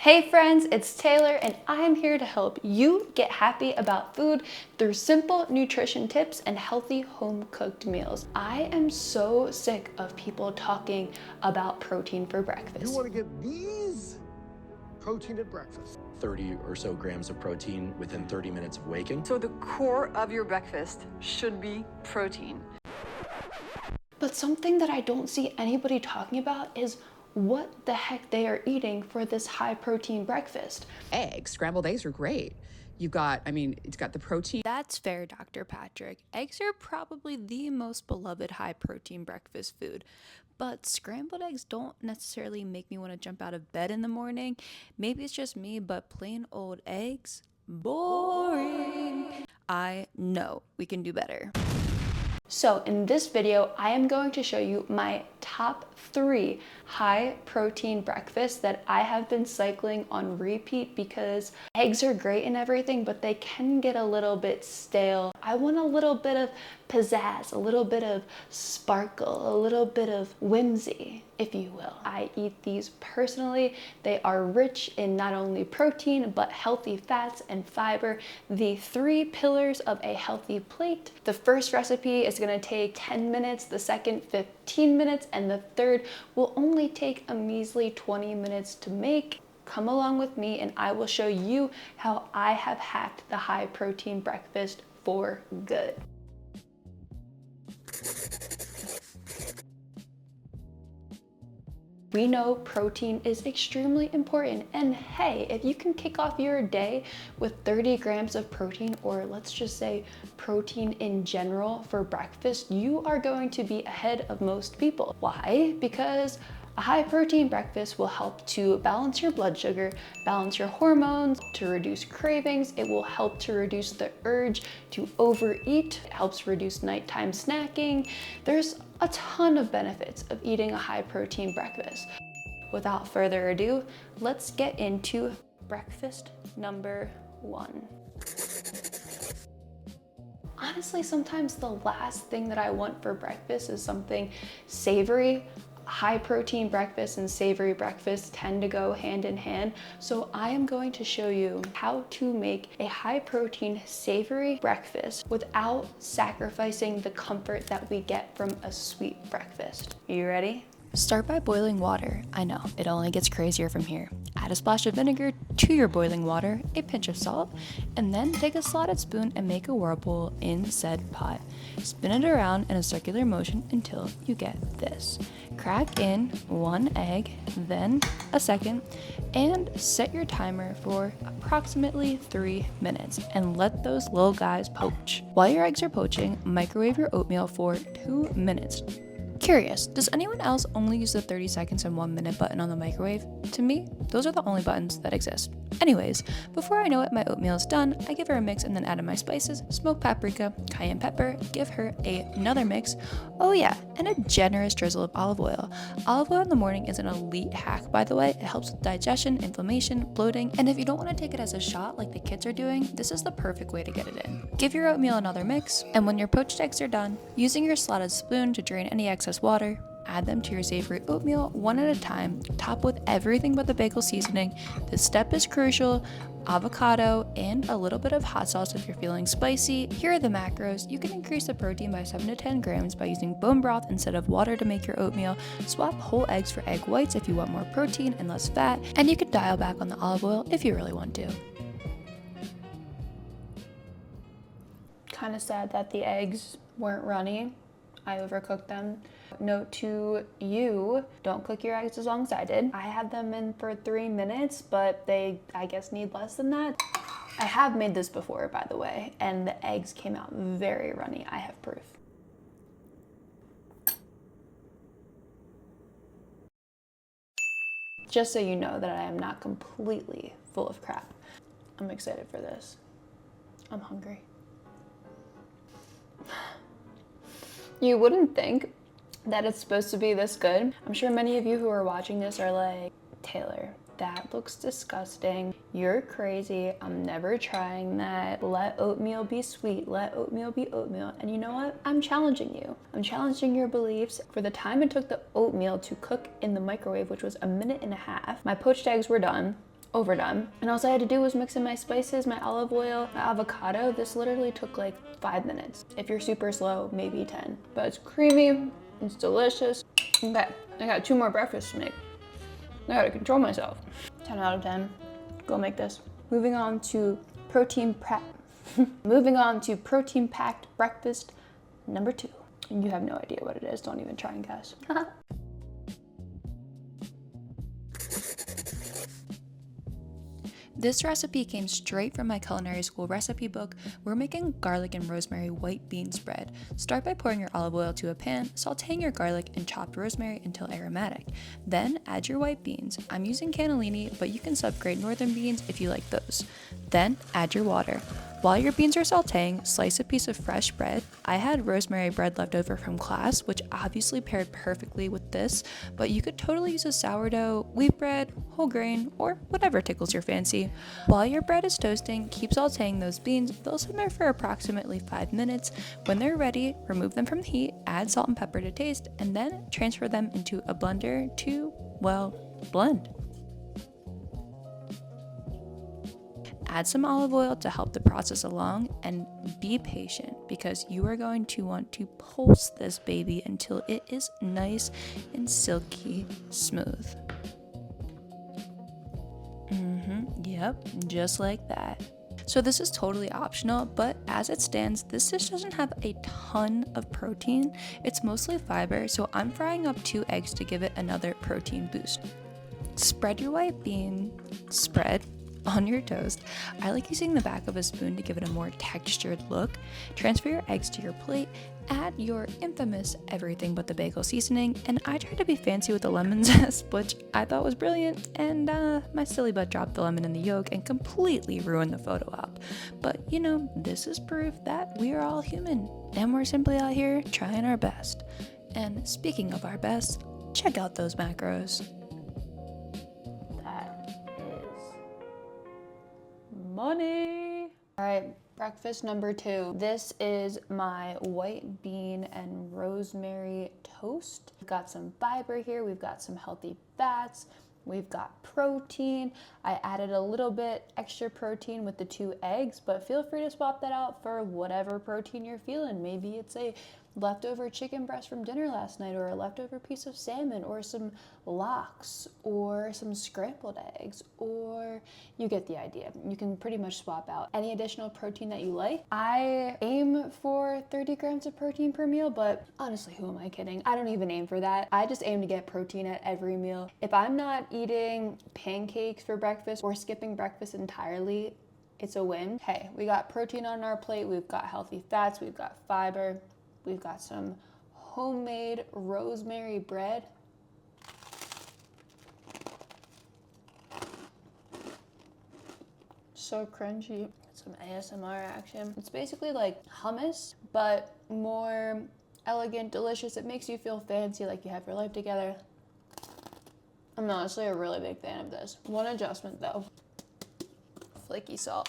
Hey friends, it's Taylor and I'm here to help you get happy about food through simple nutrition tips and healthy home-cooked meals. I am so sick of people talking about protein for breakfast. You want to get these protein at breakfast. 30 or so grams of protein within 30 minutes of waking. So the core of your breakfast should be protein. But something that I don't see anybody talking about is what the heck they are eating for this high protein breakfast. Eggs, scrambled eggs are great. You've got, it's got the protein. That's fair, Dr. Patrick. Eggs are probably the most beloved high protein breakfast food, but scrambled eggs don't necessarily make me want to jump out of bed in the morning. Maybe it's just me, but plain old eggs, boring. I know we can do better. So in this video, I am going to show you my top 3 high protein breakfasts that I have been cycling on repeat because eggs are great and everything, but they can get a little bit stale. I want a little bit of pizzazz, a little bit of sparkle, a little bit of whimsy, if you will. I eat these personally. They are rich in not only protein, but healthy fats and fiber, the 3 pillars of a healthy plate. The first recipe is gonna take 10 minutes, the second 15 minutes, and the third will only take a measly 20 minutes to make. Come along with me and I will show you how I have hacked the high protein breakfast for good. We know protein is extremely important, and hey, if you can kick off your day with 30 grams of protein, or let's just say protein in general for breakfast, you are going to be ahead of most people. Why? Because a high protein breakfast will help to balance your blood sugar, balance your hormones, to reduce cravings. It will help to reduce the urge to overeat. It helps reduce nighttime snacking. There's a ton of benefits of eating a high protein breakfast. Without further ado, let's get into breakfast number 1. Honestly, sometimes the last thing that I want for breakfast is something savory. High protein breakfast and savory breakfast tend to go hand in hand. So I am going to show you how to make a high protein savory breakfast without sacrificing the comfort that we get from a sweet breakfast. Are you ready? Start by boiling water. I know, it only gets crazier from here. Add a splash of vinegar to your boiling water, a pinch of salt, and then take a slotted spoon and make a whirlpool in said pot. Spin it around in a circular motion until you get this. Crack in 1 egg, then a second, and set your timer for approximately 3 minutes and let those little guys poach. While your eggs are poaching, microwave your oatmeal for 2 minutes. Curious, does anyone else only use the 30 seconds and 1 minute button on the microwave? To me, those are the only buttons that exist. Anyways, before I know it, my oatmeal is done. I give her a mix and then add in my spices, smoked paprika, cayenne pepper, give her another mix. Oh yeah, and a generous drizzle of olive oil. Olive oil in the morning is an elite hack, by the way. It helps with digestion, inflammation, bloating, and if you don't want to take it as a shot like the kids are doing, this is the perfect way to get it in. Give your oatmeal another mix, and when your poached eggs are done, using your slotted spoon to drain any excess water, add them to your savory oatmeal one at a time. Top with everything but the bagel seasoning. This step is crucial. Avocado and a little bit of hot sauce if you're feeling spicy. Here are the macros. You can increase the protein by 7 to 10 grams by using bone broth instead of water to make your oatmeal. Swap whole eggs for egg whites if you want more protein and less fat. And you can dial back on the olive oil if you really want to. Kind of sad that the eggs weren't runny. I overcooked them. Note to you, don't cook your eggs as long as I did. I had them in for 3 minutes, but they, I guess, need less than that. I have made this before, by the way, and the eggs came out very runny. I have proof. Just so you know that I am not completely full of crap. I'm excited for this. I'm hungry. You wouldn't think that it's supposed to be this good. I'm sure many of you who are watching this are like, Taylor, that looks disgusting. You're crazy. I'm never trying that. Let oatmeal be sweet. Let oatmeal be oatmeal. And you know what? I'm challenging you. I'm challenging your beliefs. For the time it took the oatmeal to cook in the microwave, which was 1.5 minutes, my poached eggs were done. overdone. And all I had to do was mix in my spices, my olive oil, my avocado. This literally took like 5 minutes. If you're super slow, maybe 10. But it's creamy, it's delicious. Okay, I got 2 more breakfasts to make. I gotta control myself. 10 out of 10. Go make this. Moving on to protein packed breakfast number 2. And you have no idea what it is. Don't even try and guess. This recipe came straight from my culinary school recipe book. We're making garlic and rosemary white bean spread. Start by pouring your olive oil to a pan, sauteing your garlic and chopped rosemary until aromatic. Then add your white beans. I'm using cannellini, but you can sub-grade northern beans if you like those. Then add your water. While your beans are sauteing, slice a piece of fresh bread. I had rosemary bread left over from class, which obviously paired perfectly with this, but you could totally use a sourdough, wheat bread, whole grain, or whatever tickles your fancy. While your bread is toasting, keep sauteing those beans. They'll simmer for approximately 5 minutes. When they're ready, remove them from the heat, add salt and pepper to taste, and then transfer them into a blender to, well, blend. Add some olive oil to help the process along, and be patient because you are going to want to pulse this baby until it is nice and silky smooth. Yep, just like that. So this is totally optional, but as it stands, this dish doesn't have a ton of protein. It's mostly fiber, so I'm frying up 2 eggs to give it another protein boost. Spread your white bean spread on your toast. I like using the back of a spoon to give it a more textured look. Transfer your eggs to your plate, add your infamous everything but the bagel seasoning, and I tried to be fancy with the lemon zest, which I thought was brilliant, and my silly butt dropped the lemon in the yolk and completely ruined the photo op. But you know, this is proof that we are all human, and we're simply out here trying our best. And speaking of our best, check out those macros. Money. All right, breakfast number 2. This is my white bean and rosemary toast. We've got some fiber here. We've got some healthy fats. We've got protein. I added a little bit extra protein with the 2 eggs, but feel free to swap that out for whatever protein you're feeling. Maybe it's a leftover chicken breast from dinner last night, or a leftover piece of salmon, or some lox, or some scrambled eggs, or you get the idea. You can pretty much swap out any additional protein that you like. I aim for 30 grams of protein per meal, but honestly, who am I kidding? I don't even aim for that. I just aim to get protein at every meal. If I'm not eating pancakes for breakfast or skipping breakfast entirely, it's a win. Hey, we got protein on our plate, we've got healthy fats, we've got fiber, we've got some homemade rosemary bread. So crunchy. Some ASMR action. It's basically like hummus, but more elegant, delicious. It makes you feel fancy, like you have your life together. I'm honestly a really big fan of this. One adjustment though, flaky salt.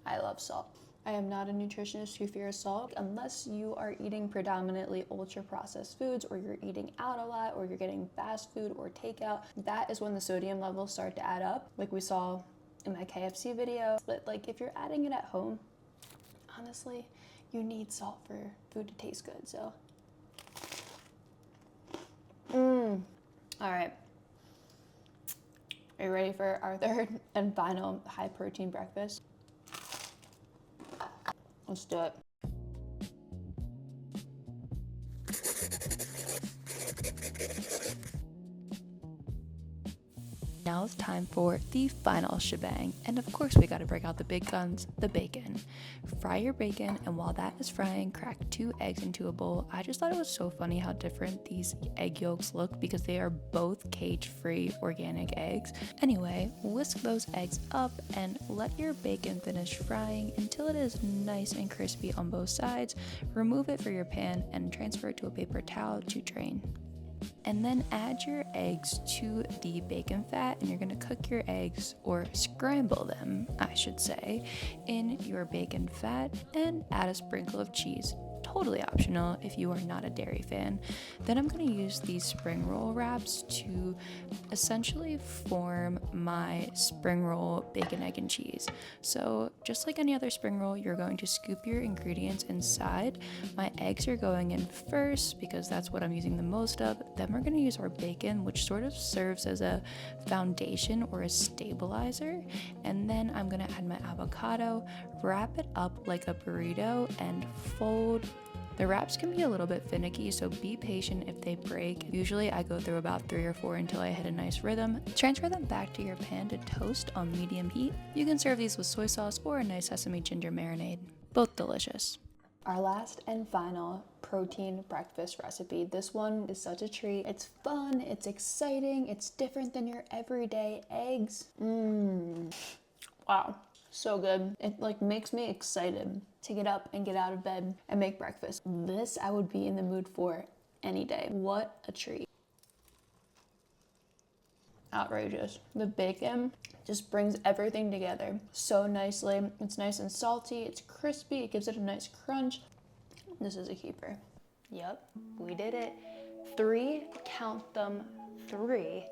I love salt. I am not a nutritionist who fears salt. Unless you are eating predominantly ultra processed foods, or you're eating out a lot, or you're getting fast food or takeout, that is when the sodium levels start to add up, like we saw in my KFC video. But like if you're adding it at home, honestly, you need salt for food to taste good, so. All right. Are you ready for our third and final high protein breakfast? Let's do it. Now it's time for the final shebang. And of course we gotta break out the big guns, the bacon. Fry your bacon, and while that is frying, crack 2 eggs into a bowl. I just thought it was so funny how different these egg yolks look because they are both cage-free organic eggs. Anyway, whisk those eggs up and let your bacon finish frying until it is nice and crispy on both sides. Remove it from your pan and transfer it to a paper towel to drain. And then add your eggs to the bacon fat, and you're gonna cook your eggs, or scramble them, I should say, in your bacon fat, and add a sprinkle of cheese. totally optional if you are not a dairy fan. Then I'm gonna use these spring roll wraps to essentially form my spring roll bacon, egg, and cheese. So just like any other spring roll, you're going to scoop your ingredients inside. My eggs are going in first because that's what I'm using the most of. Then we're gonna use our bacon, which sort of serves as a foundation or a stabilizer. And then I'm gonna add my avocado, wrap it up like a burrito, and fold. The wraps can be a little bit finicky, so be patient if they break. Usually I go through about 3 or 4 until I hit a nice rhythm. Transfer them back to your pan to toast on medium heat. You can serve these with soy sauce or a nice sesame ginger marinade. Both delicious. Our last and final protein breakfast recipe. This one is such a treat. It's fun, it's exciting, it's different than your everyday eggs. Wow. So good. It like makes me excited to get up and get out of bed and make breakfast. This I would be in the mood for any day. What a treat. Outrageous. The bacon just brings everything together so nicely. It's nice and salty, it's crispy, it gives it a nice crunch. This is a keeper. Yep, we did it. 3, count them, 3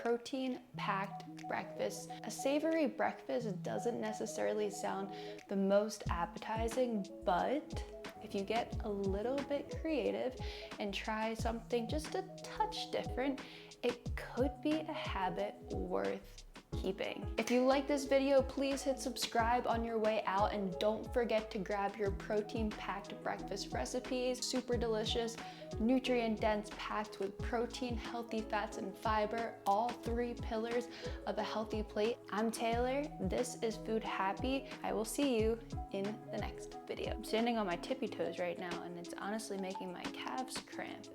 protein-packed breakfasts. A savory breakfast doesn't necessarily sound the most appetizing, but if you get a little bit creative and try something just a touch different, it could be a habit worth keeping. If you like this video, please hit subscribe on your way out, and don't forget to grab your protein-packed breakfast recipes. Super delicious, nutrient-dense, packed with protein, healthy fats, and fiber, all 3 pillars of a healthy plate. I'm Taylor, this is Food Happy. I will see you in the next video. I'm standing on my tippy toes right now, and it's honestly making my calves cramp.